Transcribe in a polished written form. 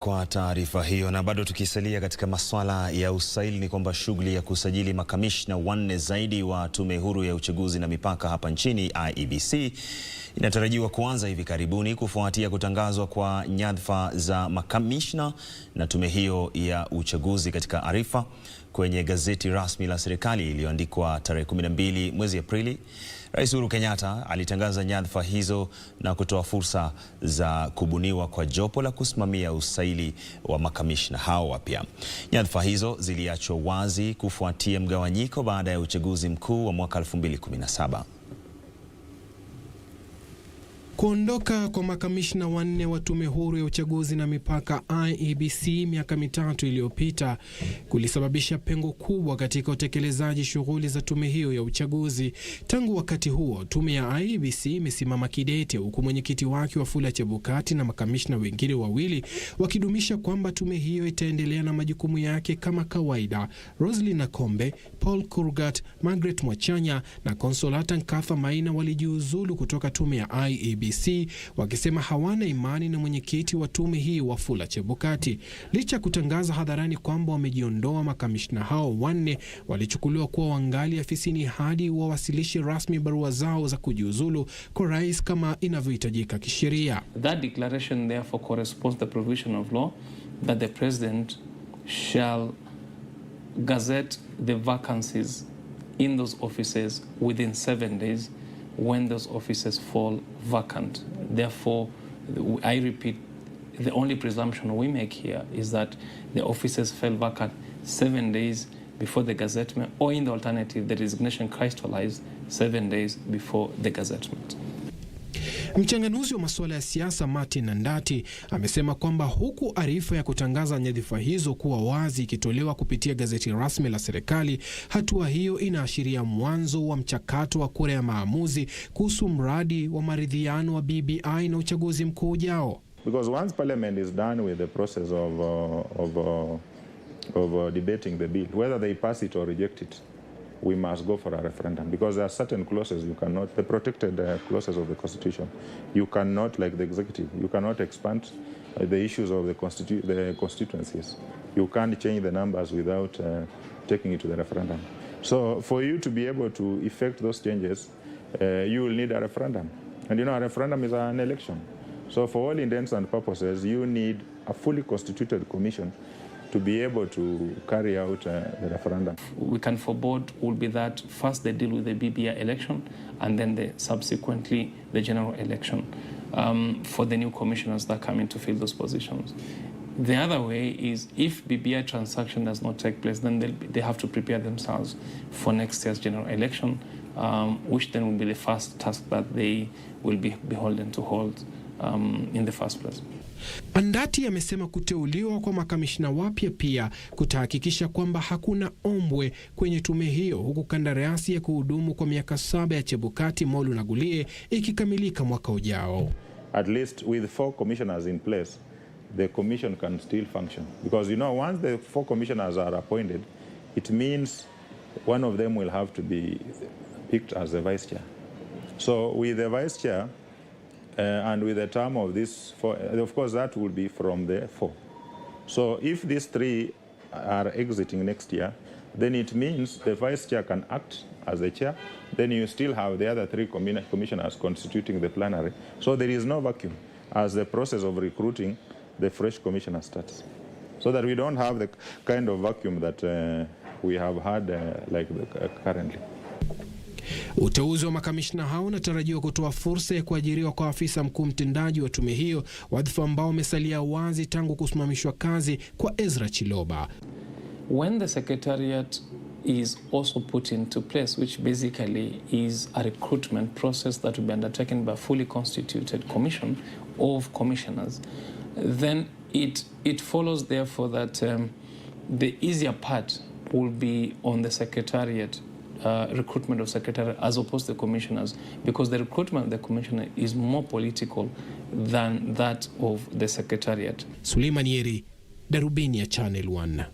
Kwa taarifa hiyo. Na bado tukisalia katika masuala ya usaili, ni kwamba shughuli ya kusajili makamishna wanne zaidi wa tume huru ya uchaguzi na mipaka hapa nchini IEBC inatarajiwa kuanza hivi karibuni kufuatia kutangazwa kwa nyadhifa za makamishna na tume hiyo ya uchaguzi katika arifa kwenye gazeti rasmi la serikali iliyoandikwa tarehe 12 mwezi Aprili. Rais Uhuru Kenyatta alitangaza nyadhifa hizo na kutoa fursa za kubuniwa kwa jopo la kusimamia usaili wa makamishna hao wapya. Nyadhifa hizo ziliachwa wazi kufuatia mgawanyiko baada ya uchaguzi mkuu wa mwaka 2017. Kuondoka kwa makamishna wanne wa tume huru ya uchaguzi na mipaka IEBC miaka mitatu iliyopita kulisababisha pengo kubwa katika utekelezaji shughuli za tume hiyo ya uchaguzi. Tangu wakati huo, tume ya IEBC imesimama kidete, huku mwenyekiti wake Wafula Chebukati na makamishna wengine wawili wakidumisha kwamba tume hiyo itaendelea na majukumu yake kama kawaida. Roslyn Akombe, Paul Kurgat, Margaret Mwachanya na Consolata Nkatha Maina walijiuzulu kutoka tume ya IEBC wakisema hawana imani na mwenyekiti wa tume hii Wafula Chebukati. Licha kutangaza hadharani kwamba wamejiondoa, makamishna hao wanne walichukuliwa kuwa wangali afisini hadi wawasilishe rasmi barua zao za kujiuzulu kwa rais kama inavyohitajika kisheria. That declaration therefore corresponds to the provision of law that the president shall gazette the vacancies in those offices within 7 days when those offices fall vacant. Therefore, I repeat, the only presumption we make here is that the offices fell vacant 7 days before the gazettement, or in the alternative, the resignation crystallized 7 days before the gazettement. Mchanganuzi wa masuala ya siasa Martin Nandati amesema kwamba huku arifa ya kutangaza nyadhifa hizo kuwa wazi ikitolewa kupitia gazeti rasmi la serikali, hatua hiyo inaashiria mwanzo wa mchakato wa kura ya maamuzi kuhusu mradi wa maridhiano wa BBI na uchaguzi mkuu ujao. Because once parliament is done with the process of debating the bill, whether they pass it or reject it, we must go for a referendum, because there are certain clauses you cannot, the protected clauses of the Constitution, you cannot, like the executive, you cannot expand the issues of the constituencies. You can't change the numbers without taking it to the referendum. So for you to be able to effect those changes, you will need a referendum. And you know, a referendum is an election. So for all intents and purposes, you need a fully constituted commission to be able to carry out the referendum. We can forebode will be that first they deal with the BBI election and then subsequently the general election for the new commissioners that come in to fill those positions. The other way is if BBI transaction does not take place, then they have to prepare themselves for next year's general election, which then will be the first task that they will be beholden to hold in the first place. Andati amesema kuteuliwa kwa makamishna wapya pia kutahakikisha kwamba hakuna ombwe kwenye tume hiyo, huku kandarasi ya kuhudumu kwa miaka 7 ya Chebukati, Molu na Gulie ikikamilika mwaka ujao. At least with 4 commissioners in place, the commission can still function. Because you know, once the 4 commissioners are appointed, it means one of them will have to be picked as the vice chair. So with the vice chair, and with the term of this 4, of course that will be from the 4. So if these 3 are exiting next year, then it means the vice chair can act as the chair. Then you still have the other 3 commissioners constituting the plenary. So there is no vacuum as the process of recruiting the fresh commissioner starts. So that we don't have the kind of vacuum that we have had currently. Uteuzi wa makamishna hao unatarajiwa kutoa fursa ya kuajiriwa kwa afisa mkuu mtendaji wa tume hiyo, wadhifa ambao umesalia wazi tangu kusimamishwa kazi kwa Ezra Chiloba. When the secretariat is also put into place, which basically is a recruitment process that will be undertaken by a fully constituted commission of commissioners, then it follows therefore that the easier part will be on the secretariat, recruitment of secretary as opposed to the commissioners, because the recruitment of the commissioner is more political than that of the secretariat. Suleiman Yeri, Darubini ya Channel 1.